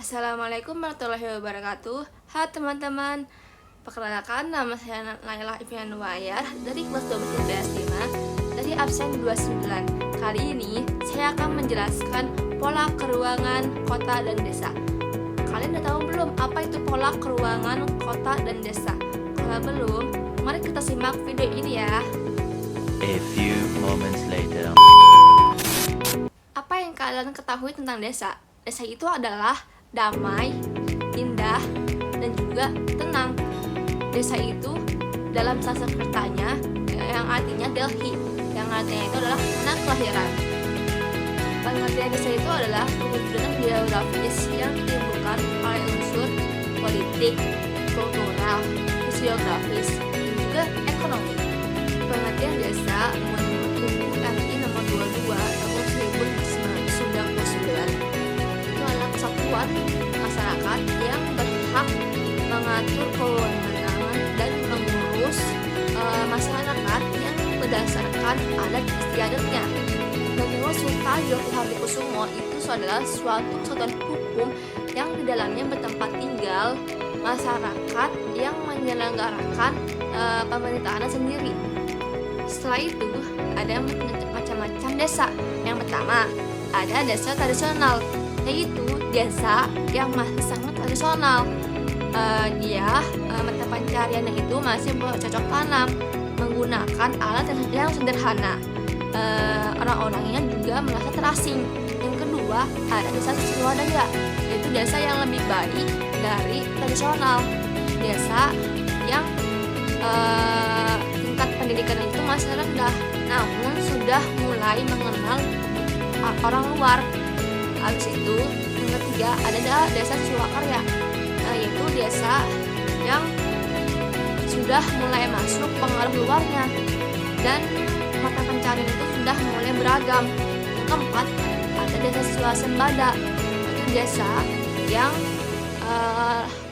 Assalamualaikum warahmatullahi wabarakatuh. Hai teman-teman, perkenalkan nama saya Naila Ifian Wayar dari kelas 12 IPS 5 dari absen 29. Kali ini saya akan menjelaskan pola keruangan kota dan desa. Kalian udah tahu belum apa itu pola keruangan kota dan desa? Kalau belum, mari kita simak video ini ya. A few moments later. Apa yang kalian ketahui tentang desa? Desa itu adalah damai, indah, dan juga tenang. Desa itu dalam Sanskertanya yang artinya Delhi, yang artinya itu adalah tanah kelahiran. Pengertian desa itu adalah perwujudan geografis yang ditimbulkan oleh unsur politik, kultural, fisiografis, dan juga ekonomi. Pengertian desa menurut buku RI nomor 22 tahun 1999 itu adalah kesatuan masyarakat yang berhak mengatur kewenangan dan mengurus masyarakat yang berdasarkan adat istiadatnya. Menurut Sultan Djoko Habikusumo itu adalah suatu kesatuan hukum yang di dalamnya bertempat tinggal masyarakat yang menyelenggarakan pemerintahan sendiri. Setelah itu ada macam-macam desa. Yang pertama ada desa tradisional, yaitu desa yang masih sangat tradisional. Mata pencariannya itu masih bercocok tanam menggunakan alat yang sederhana. Orang-orangnya juga merasa terasing. Yang kedua ada desa swadaya, yaitu desa yang lebih baik dari tradisional. Desa yang tingkat pendidikan itu masih rendah, namun sudah mulai mengenal orang luar. Habis itu yang ketiga ada desa Swakarya, yaitu desa yang sudah mulai masuk pengaruh luarnya dan mata pencarian itu sudah mulai beragam. Yang keempat ada desa Swasembada, yaitu desa yang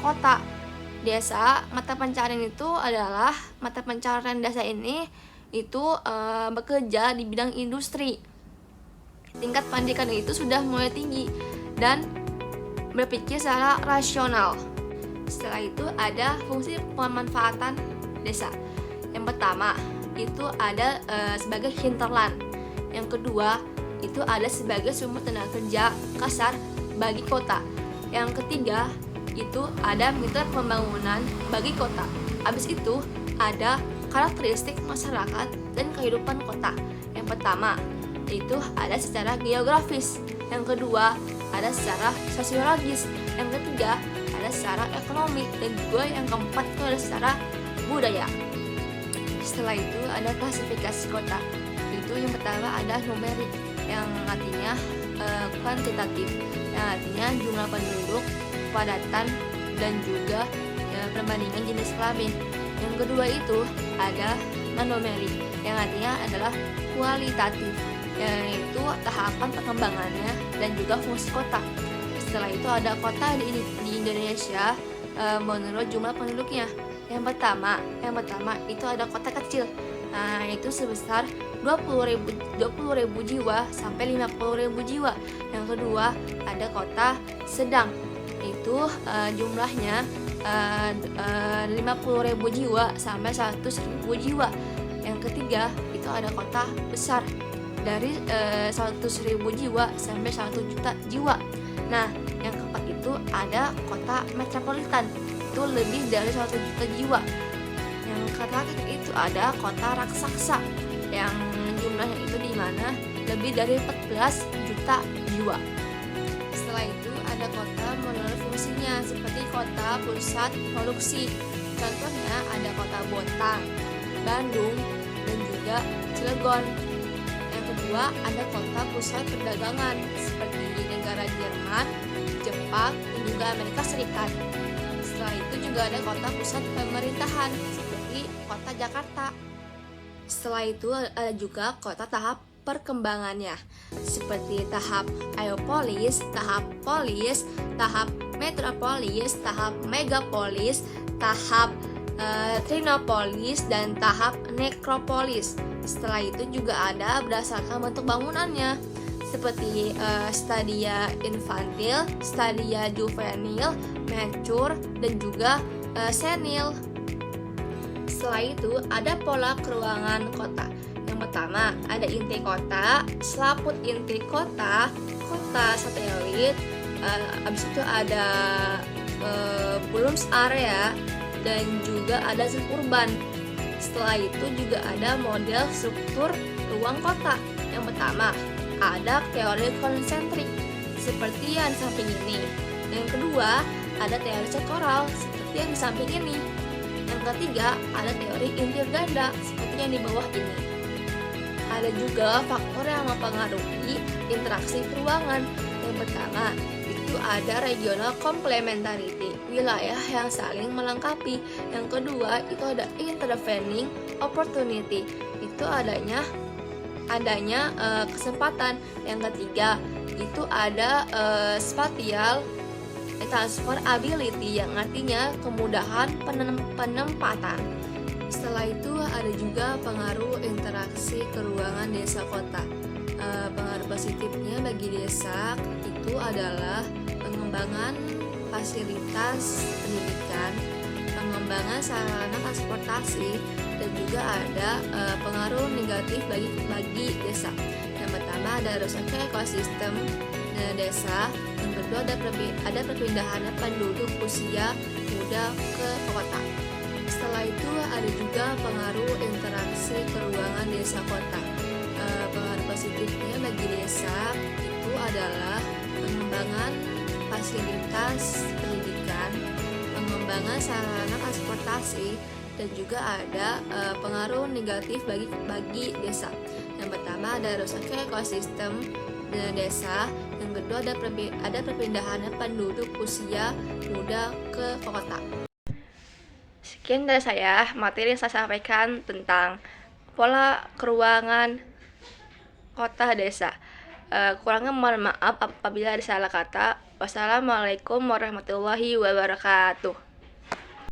kota. Desa mata pencarian itu adalah mata pencarian desa ini itu bekerja di bidang industri. Tingkat pendidikan itu sudah mulai tinggi dan berpikir secara rasional. Setelah itu ada fungsi pemanfaatan desa. Yang pertama itu ada sebagai hinterland. Yang kedua itu ada sebagai sumber tenaga kerja kasar bagi kota. Yang ketiga itu ada mitra pembangunan bagi kota. Habis itu ada karakteristik masyarakat dan kehidupan kota. Yang pertama itu ada secara geografis, yang kedua ada secara sosiologis, yang ketiga ada secara ekonomi, dan juga yang keempat itu ada secara budaya. Setelah itu ada klasifikasi kota. Itu yang pertama ada numerik, yang artinya kuantitatif, yang artinya jumlah penduduk, padatan, dan juga perbandingan jenis kelamin. Yang kedua itu ada non-numerik, yang artinya adalah kualitatif, yaitu tahapan perkembangannya dan juga fungsi kota. Setelah itu ada kota di Indonesia menurut jumlah penduduknya. Yang pertama itu ada kota kecil, itu sebesar 20.000 jiwa sampai 50.000 jiwa. Yang kedua ada kota sedang, itu jumlahnya 50.000 jiwa sampai 100.000 jiwa. Yang ketiga itu ada kota besar, dari 100.000 jiwa sampai 1 juta jiwa. Nah, yang keempat itu ada kota metropolitan, itu lebih dari 1 juta jiwa. Yang terakhir itu ada kota raksasa, yang jumlahnya itu di mana lebih dari 14 juta jiwa. Setelah itu ada kota menurut fungsinya, seperti kota pusat produksi. Contohnya ada kota Bontang, Bandung, dan juga Cilegon. Yang kedua ada kota pusat perdagangan, seperti di negara Jerman, Jepang, dan juga Amerika Serikat. Setelah itu juga ada kota pusat pemerintahan, seperti kota Jakarta. Setelah itu ada juga kota tahap perkembangannya, seperti tahap aeropolis, tahap polis, tahap metropolis, tahap megapolis, tahap trinopolis, dan tahap nekropolis. Setelah itu juga ada berdasarkan bentuk bangunannya, seperti stadia infantil, stadia juvenil, mature, dan juga senil. Setelah itu ada pola keruangan kota. Yang pertama ada inti kota, selaput inti kota, kota satelit, habis itu ada Bloom's area, dan juga ada zona urban. Setelah itu juga ada model struktur ruang kota. Yang pertama ada teori konsentrik seperti yang di samping ini. Yang kedua ada teori sektoral seperti yang di samping ini. Yang ketiga ada teori inti ganda seperti yang di bawah ini. Ada juga faktor yang mempengaruhi interaksi peruangan. Yang pertama itu ada regional complementarity, wilayah yang saling melengkapi. Yang kedua itu ada intervening opportunity, itu adanya kesempatan. Yang ketiga itu ada spatial transferability, yang artinya kemudahan penempatan. Setelah itu ada juga pengaruh interaksi keruangan desa kota. Pengaruh positifnya bagi desa itu adalah pengembangan fasilitas pendidikan, pengembangan sarana transportasi, dan juga ada pengaruh negatif bagi desa. Yang pertama ada rusaknya ekosistem desa. Yang kedua ada perpindahan penduduk usia muda ke kota. Setelah itu ada juga pengaruh interaksi keruangan desa kota. Pengaruh positifnya bagi desa itu adalah pengembangan fasilitas pendidikan, pengembangan sarana transportasi, dan juga ada pengaruh negatif bagi desa. Yang pertama ada rusaknya ekosistem desa. Yang kedua ada perpindahan penduduk usia muda ke kota. Sekian dari saya materi yang saya sampaikan tentang pola keruangan kota desa. Kurangnya mohon maaf apabila ada salah kata. Wassalamualaikum warahmatullahi wabarakatuh.